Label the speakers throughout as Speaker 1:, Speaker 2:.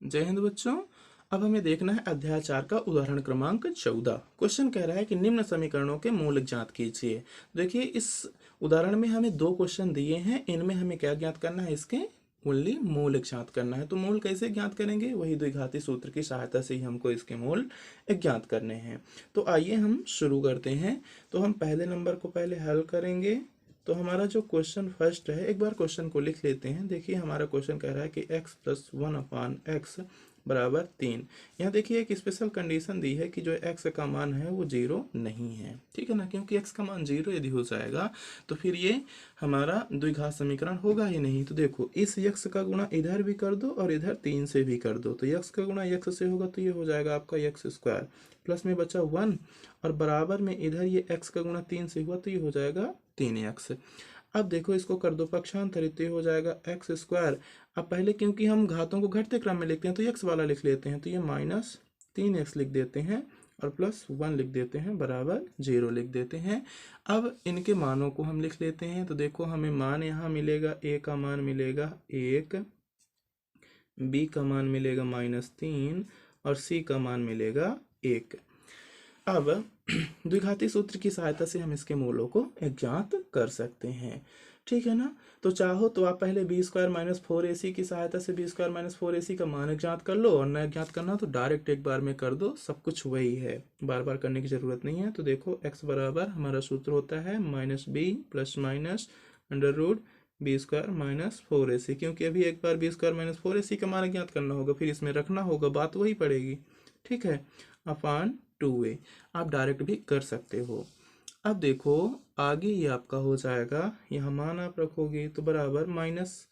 Speaker 1: जय हिंद बच्चों। अब हमें देखना है अध्याय 4 का उदाहरण क्रमांक 14। क्वेश्चन कह रहा है कि निम्न समीकरणों के मूल ज्ञात कीजिए। देखिए, इस उदाहरण में हमें दो क्वेश्चन दिए हैं, इनमें हमें क्या ज्ञात करना है, इसके ओनली मूल ज्ञात करना है। तो मूल कैसे ज्ञात करेंगे, वही द्विघाती सूत्र की सहायता से ही हमको इसके मूल ज्ञात करने हैं। तो आइए हम शुरू करते हैं। तो हम पहले नंबर को पहले हल करेंगे। तो हमारा जो क्वेश्चन फर्स्ट है, एक बार क्वेश्चन को लिख लेते हैं। देखिए, हमारा क्वेश्चन कह रहा है कि x प्लस 1/x बराबर 3। यहाँ देखिए एक स्पेशल कंडीशन दी है कि जो x का मान है वो 0 नहीं है, ठीक है ना। क्योंकि x का मान 0 यदि हो जाएगा तो फिर ये हमारा द्विघात समीकरण होगा ही नहीं। तो देखो, इस x का गुणा इधर भी कर दो और इधर 3 से भी कर दो, तो x का गुणा x से होगा तो ये हो जाएगा आपका x स्क्वायर, प्लस में बचा 1 और बराबर में इधर ये x का गुणा 3 से हुआ तो ये हो जाएगा 3x। अब देखो, इसको कर दो पक्षांतरित तो ये हो जाएगा एक्स स्क्वायर। अब पहले क्योंकि हम घातों को घटते क्रम में लिखते हैं तो एक्स वाला लिख लेते हैं, तो ये -3x लिख देते हैं और +1 लिख देते हैं, बराबर 0 लिख देते हैं। अब इनके मानों को हम लिख लेते हैं। तो देखो, हमें मान यहाँ मिलेगा, a का मान मिलेगा 1, b का मान मिलेगा -3 और c का मान मिलेगा 1। अब द्विघाती सूत्र की सहायता से हम इसके मूलों को ज्ञात कर सकते हैं, ठीक है ना। तो चाहो तो आप पहले b² - 4ac की सहायता से b² - 4ac का मान ज्ञात कर लो, और न ज्ञात करना तो डायरेक्ट एक बार में कर दो, सब कुछ वही है, बार बार करने की जरूरत नहीं है। तो देखो, x बराबर हमारा सूत्र होता है -b ± √b² - 4ac, क्योंकि अभी एक बार b² - 4ac का मान ज्ञात करना होगा, फिर इसमें रखना होगा, बात वही पड़ेगी, ठीक है, अपान 2a। आप डायरेक्ट भी कर सकते हो। अब देखो, आगे ये आपका हो जाएगा, यहाँ मान आप रखोगे तो बराबर माइनस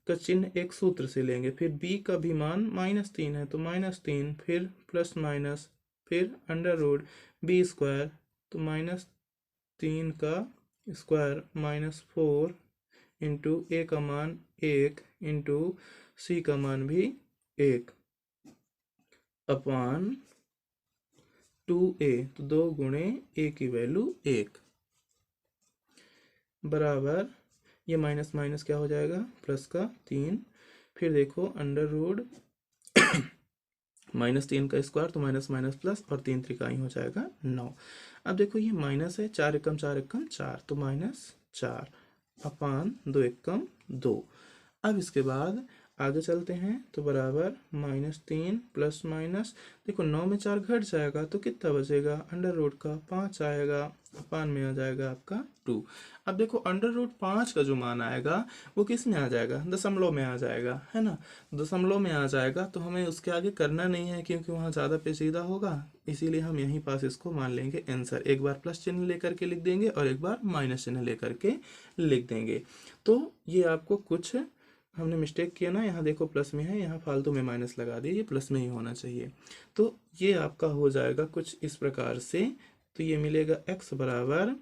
Speaker 1: का चिन्ह एक सूत्र से लेंगे, फिर b का भी मान -3 है तो -3, फिर प्लस माइनस, फिर √b², तो -3 का स्क्वायर -4 इंटू a का मान 1 इंटू c का मान भी 1 अपान 2a, तो 2 गुणे a की वैल्यू 1 बराबर, ये माइनस माइनस क्या हो जाएगा, प्लस का 3, फिर देखो अंडर रूट -3 का स्क्वायर तो माइनस माइनस प्लस, और 3 त्रिकाई हो जाएगा 9। अब देखो, ये माइनस है, 4 एकम 4 एकम 4, तो -4 अपान 2 एकम 2। अब इसके बाद आगे चलते हैं, तो बराबर -3 प्लस माइनस, देखो 9 में 4 घट जाएगा तो कितना बचेगा, अंडर रूट का 5 आएगा, अपान में आ जाएगा आपका 2। अब देखो, अंडर रूट 5 का जो मान आएगा वो किस में आ जाएगा, दशमलव में आ जाएगा, है ना। दशमलव में आ जाएगा तो हमें उसके आगे करना नहीं है, क्योंकि वहाँ ज़्यादा पेचीदा होगा, इसीलिए हम यहीं पास इसको मान लेंगे आंसर। एक बार प्लस चिन्ह लेकर के लिख देंगे और एक बार माइनस चिन्ह लेकर के लिख देंगे। तो ये आपको कुछ हमने मिस्टेक किया ना, यहाँ देखो प्लस में है, यहाँ फालतू में माइनस लगा दिए, ये प्लस में ही होना चाहिए। तो ये आपका हो जाएगा कुछ इस प्रकार से। तो ये मिलेगा x बराबर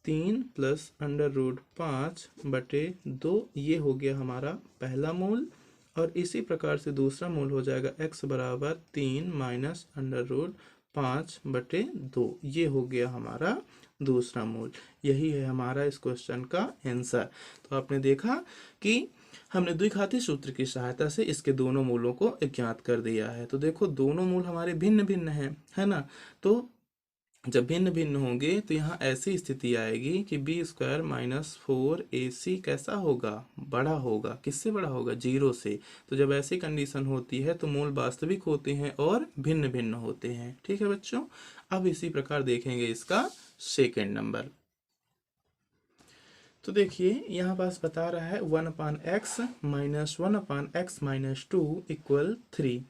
Speaker 1: 3 प्लस अंडर रूट 5/2, ये हो गया हमारा पहला मूल। और इसी प्रकार से दूसरा मूल हो जाएगा x बराबर 3 माइनस अंडर रूट 5/2, ये हो गया हमारा दूसरा मूल। यही है हमारा इस क्वेश्चन का आंसर। तो आपने देखा कि हमने द्विघाती सूत्र की सहायता से इसके दोनों मूलों को ज्ञात कर दिया है। तो देखो, दोनों मूल हमारे भिन्न भिन्न हैं, है ना। तो जब भिन्न भिन्न होंगे तो यहाँ ऐसी स्थिति आएगी कि b² - 4ac कैसा होगा, बड़ा होगा। किससे बड़ा होगा, 0 से। तो जब ऐसी कंडीशन होती है तो मूल वास्तविक होते हैं और भिन्न भिन्न होते हैं, ठीक है बच्चों। अब इसी प्रकार देखेंगे इसका सेकेंड नंबर। तो देखिए, यहाँ पास बता रहा है 1/x - 1/x - 2 = 3,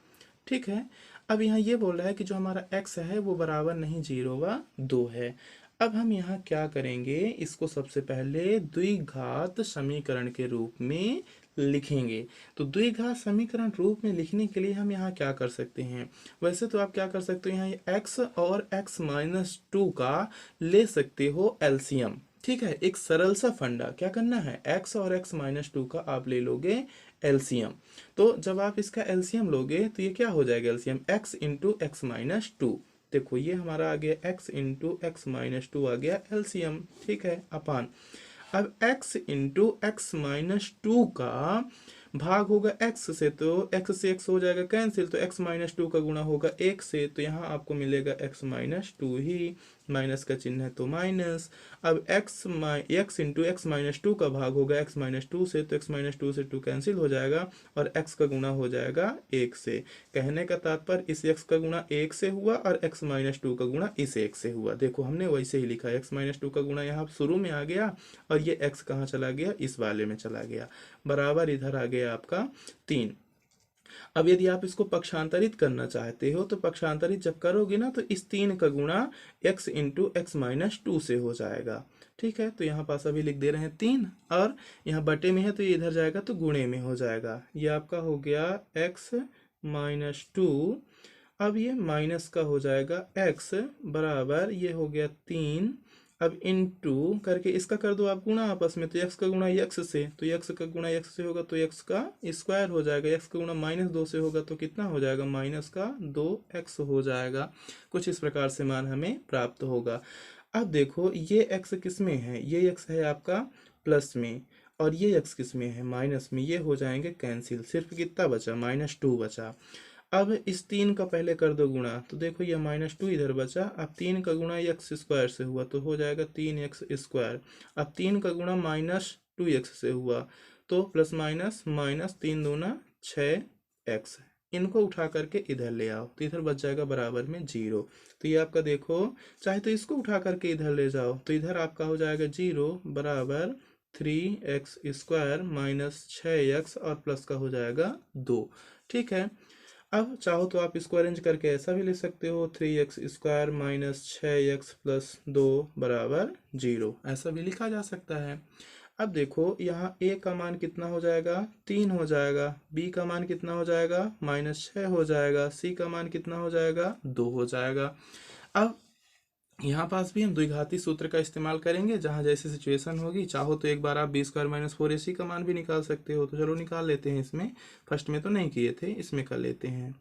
Speaker 1: ठीक है। अब यहाँ ये बोल रहा है कि जो हमारा x है वो बराबर नहीं 0 व 2 है। अब हम यहाँ क्या करेंगे, इसको सबसे पहले द्विघात समीकरण के रूप में लिखेंगे। तो द्विघात समीकरण रूप में लिखने के लिए हम यहाँ क्या कर सकते हैं, वैसे तो आप क्या कर सकते हो, यहाँ ये x और x - 2 का ले सकते हो एलसीएम, ठीक है। एक सरल सा फंडा, क्या करना है, x और x - 2 का आप ले लोगे एलसीएम। तो जब आप इसका एलसीएम लोगे तो ये क्या हो जाएगा, एलसीएम x इंटू x - 2। देखो, ये हमारा आ गया x इंटू x - 2 आ गया एलसीएम, ठीक है, अपान। अब x इंटू x - 2 का भाग होगा x से, तो x से x हो जाएगा कैंसिल, तो x माइनस टू का गुणा होगा 1 से, तो यहाँ आपको मिलेगा x माइनस टू ही, माइनस का चिन्ह है तो माइनस। अब x into x minus two का भाग होगा x माइनस टू से, तो x माइनस टू से 2 कैंसिल हो जाएगा और x का गुणा हो जाएगा 1 से। कहने का तात्पर्य इस x का गुणा 1 से हुआ और x माइनस टू का गुणा इस 1 से हुआ। देखो हमने वैसे ही लिखा, x माइनस टू का गुणा यहाँ शुरू में आ गया और ये x कहाँ चला गया, इस वाले में चला गया, बराबर इधर आ गया आपका 3। अब यदि आप इसको पक्षांतरित करना चाहते हो तो पक्षांतरित जब करोगे ना तो इस 3 का गुणा x into x minus two से हो जाएगा। ठीक है, तो यहाँ पास अभी लिख दे रहे हैं 3 और यहाँ बटे में है तो ये इधर जाएगा तो गुणे में हो जाएगा। ये आपका हो गया x माइनस टू, अब ये माइनस का हो जाएगा x बराबर ये हो गया 3। अब इनटू करके इसका कर दो आप गुणा आपस में, तो x का गुणा x से, तो x का गुणा x से होगा तो x का स्क्वायर हो जाएगा, x का गुणा माइनस 2 से होगा तो कितना हो जाएगा, माइनस का 2x हो जाएगा। कुछ इस प्रकार से मान हमें प्राप्त होगा। अब देखो ये x किस में है, ये x है आपका प्लस में और ये x किस में है, माइनस में, ये हो जाएंगे कैंसिल, सिर्फ कितना बचा, माइनस टू बचा। अब इस 3 का पहले कर दो गुणा, तो देखो ये माइनस टू इधर बचा, अब 3 का गुणा एक्स स्क्वायर से हुआ तो हो जाएगा 3x स्क्वायर। अब 3 का गुणा माइनस 2x से हुआ तो प्लस माइनस माइनस 3 दूना 6x, इनको उठा करके इधर ले आओ तो इधर बच जाएगा बराबर में 0। तो ये आपका देखो, चाहे तो इसको उठा करके इधर ले जाओ तो इधर आपका हो जाएगा 0 बराबर 3x स्क्वायर माइनस 6x और प्लस का हो जाएगा 2। ठीक है, अब चाहो तो आप इसको अरेंज करके ऐसा भी लिख सकते हो, 3x square minus 6x plus 2 बराबर 0, ऐसा भी लिखा जा सकता है। अब देखो यहाँ a का मान कितना हो जाएगा, 3 हो जाएगा, b का मान कितना हो जाएगा, माइनस 6 हो जाएगा, c का मान कितना हो जाएगा, 2 हो जाएगा। अब यहाँ पास भी हम द्विघाती सूत्र का इस्तेमाल करेंगे, जहाँ जैसी सिचुएशन होगी, चाहो तो एक बार आप बी स्क्वायर माइनस फोर ए सी का मान भी निकाल सकते हो, तो चलो निकाल लेते हैं। इसमें फर्स्ट में तो नहीं किए थे, इसमें कर लेते हैं।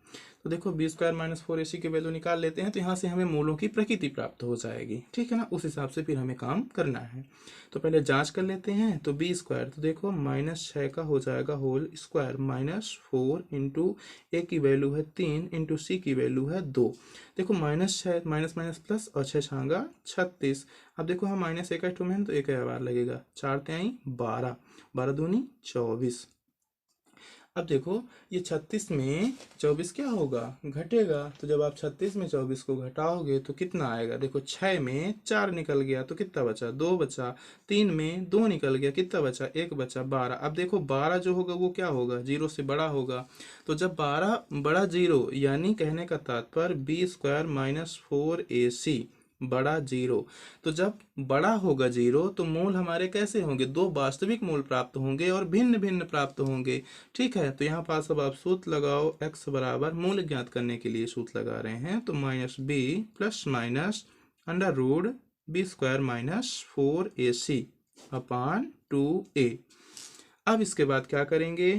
Speaker 1: तो देखो बी स्क्वायर माइनस फोर ए सी की वैल्यू निकाल लेते हैं, तो यहाँ से हमें मूलों की प्रकृति प्राप्त हो जाएगी। ठीक है ना, उस हिसाब से फिर हमें काम करना है। तो पहले जाँच कर लेते हैं। तो बी स्क्वायर, तो देखो माइनस 6 का हो जाएगा होल स्क्वायर माइनस 4 इंटू ए की वैल्यू है 3 इंटू सी की वैल्यू है 2। देखो माइनस 6 माइनस माइनस प्लस और 6 छांगा 36। अब देखो हम माइनस 1 टू में तो 1 बार लगेगा, 4 त्याई 12, 12 दूनी 24। अब देखो ये 36 में 24 क्या होगा, घटेगा, तो जब आप 36 में 24 को घटाओगे तो कितना आएगा, देखो 6 में 4 निकल गया तो कितना बचा, 2 बचा, 3 में 2 निकल गया कितना बचा, 1 बचा, 12। अब देखो 12 जो होगा वो क्या होगा, 0 से बड़ा होगा, तो जब 12 बड़ा 0, यानी कहने का तात्पर्य बी स्क्वायर माइनस 4ac बड़ा 0। तो जब बड़ा होगा 0 तो मूल हमारे कैसे होंगे, दो वास्तविक मूल प्राप्त होंगे और भिन्न भिन्न प्राप्त होंगे। ठीक है, तो यहाँ पास अब आप सूत्र लगाओ, x बराबर मूल ज्ञात करने के लिए सूत्र लगा रहे हैं, तो minus B plus minus under root B square minus 4ac upon 2a। अब इसके बाद क्या करेंगे,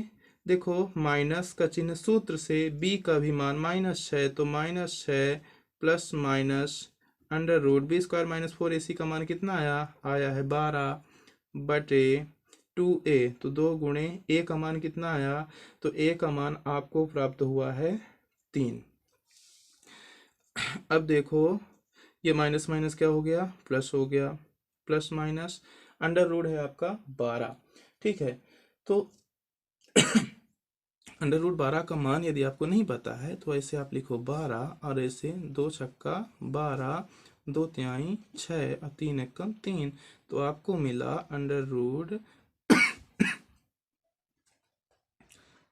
Speaker 1: देखो माइनस का चिन्ह सूत्र से, b का भी मान माइनस 6, तो minus 6 plus minus under root B square minus 4ac का मान कितना आया है 12 बटे 2a, तो 2 गुणे a का मान कितना आया, तो a का मान आपको प्राप्त हुआ है 3। अब देखो ये माइनस माइनस क्या हो गया, प्लस हो गया, प्लस माइनस अंडर रूट है आपका 12। ठीक है, तो अंडर रूट 12 का मान यदि आपको नहीं पता है तो ऐसे आप लिखो 12 और ऐसे 2 छक्का 12, 2 तिहाई 6 और 3 एकम 3, तो आपको मिला अंडर रूट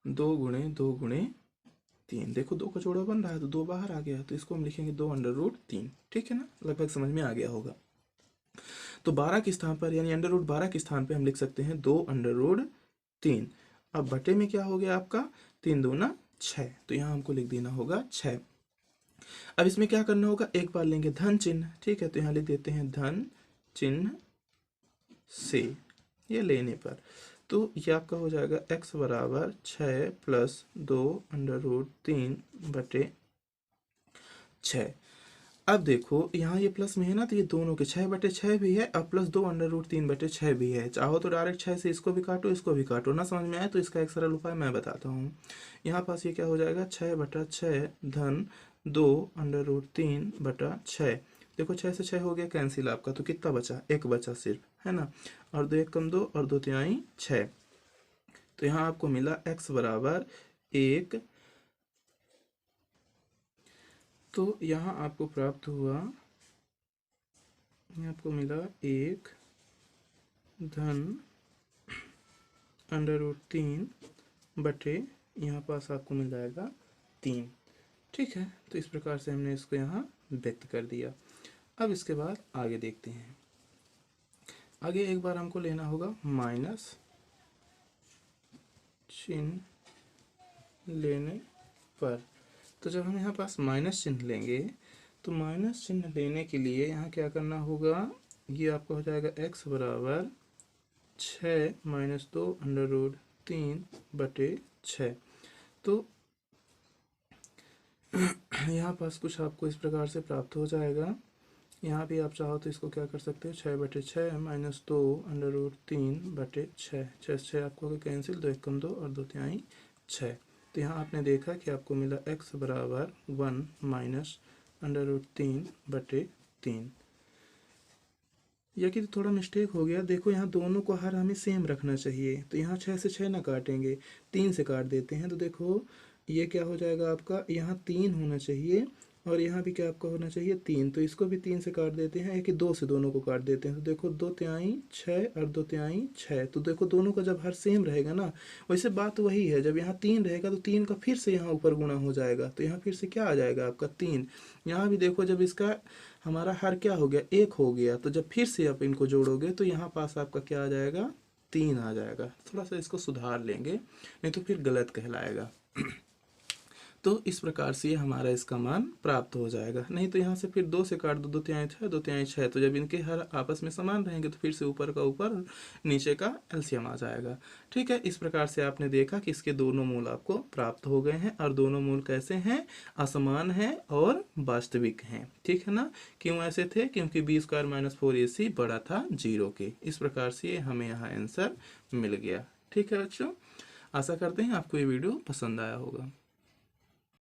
Speaker 1: 2 गुणे 3। देखो 2 का जोड़ा बन रहा है तो 2 बाहर आ गया, तो इसको हम लिखेंगे 2 अंडर रूट 3। ठीक है ना, लगभग समझ में आ गया होगा। तो 12 के स्थान पर यानी अंडर रूट 12 के स्थान पर हम लिख सकते हैं 2 अंडर रूट 3। अब बटे में क्या हो गया आपका, 3 दूना 6, तो यहाँ हमको लिख देना होगा 6। अब इसमें क्या करना होगा, एक बार लेंगे धन चिन्ह। ठीक है, तो यहाँ लिख देते हैं धन चिन्ह से, ये लेने पर, तो ये आपका हो जाएगा x बराबर 6 प्लस 2 अंडर रूट 3 बटे 6। अब देखो यहाँ ये प्लस में है ना, तो ये दोनों के 6/6 भी है और प्लस 2√3/6 भी है। चाहो तो डायरेक्ट 6 से इसको भी काटो, इसको भी काटो, ना समझ में आए तो इसका एक सरल उपाय मैं बताता हूँ। यहाँ पास ये क्या हो जाएगा, 6/6 धन 2√3/6। देखो 6 से 6 हो गया कैंसिल आपका, तो कितना बचा, एक बचा सिर्फ, है ना। और 2 1 कम 2 और 2 तिहाई 6। तो यहाँ आपको मिला x बराबर 1। तो यहाँ आपको प्राप्त हुआ, आपको मिला 1 धन √3/, यहाँ पास आपको मिल जाएगा 3। ठीक है, तो इस प्रकार से हमने इसको यहाँ व्यक्त कर दिया। अब इसके बाद आगे देखते हैं। आगे एक बार हमको लेना होगा माइनस चिन्ह लेने पर। तो जब हम यहाँ पास माइनस चिन्ह लेंगे, तो माइनस चिन्ह लेने के लिए यहाँ क्या करना होगा, ये आपका हो जाएगा x बराबर 6 - 2√3/6। तो यहाँ पास कुछ आपको इस प्रकार से प्राप्त हो जाएगा। यहाँ भी आप चाहो तो इसको क्या कर सकते हो, 6/6 - 2√3/6। 6 से 6 आपको कैंसिल, 2 1 कम 2 और 2 तिहाई 6। तो यहाँ आपने देखा कि आपको मिला x बराबर 1 - √3/3। यह कि थोड़ा मिस्टेक हो गया, देखो यहाँ दोनों को हर हमें सेम रखना चाहिए। तो यहाँ 6 से 6 ना काटेंगे, 3 से काट देते हैं। तो देखो ये क्या हो जाएगा आपका, यहाँ 3 होना चाहिए और यहाँ भी क्या आपका होना चाहिए 3। तो इसको भी 3 से काट देते हैं, कि 2 से दोनों को काट देते हैं। तो देखो 2 तिहाई 6 और 2 तिहाई 6। तो देखो दोनों का जब हर सेम रहेगा ना, वैसे बात वही है, जब यहाँ 3 रहेगा तो 3 का फिर से यहाँ ऊपर गुणा हो जाएगा। तो यहाँ फिर से क्या आ जाएगा आपका 3। यहाँ भी देखो जब इसका हमारा हर क्या हो गया, 1 हो गया, तो जब फिर से आप इनको जोड़ोगे तो यहाँ पास आपका क्या आ जाएगा, 3 आ जाएगा। थोड़ा सा इसको सुधार लेंगे, नहीं तो फिर गलत कहलाएगा। तो इस प्रकार से हमारा इसका मान प्राप्त हो जाएगा। नहीं तो यहाँ से फिर 2 से काट दो, 2 तिहाई 6 2 तिहाई 6। तो जब इनके हर आपस में समान रहेंगे तो फिर से ऊपर का ऊपर नीचे का एलसीएम आ जाएगा। ठीक है, इस प्रकार से आपने देखा कि इसके दोनों मूल आपको प्राप्त हो गए हैं। और दोनों मूल कैसे हैं, असमान हैं और वास्तविक हैं। ठीक है ना। क्यों ऐसे थे, क्योंकि b² - 4ac बड़ा था 0 के। इस प्रकार से हमें यहाँ आंसर मिल गया। ठीक है बच्चों, आशा करते हैं आपको ये वीडियो पसंद आया होगा।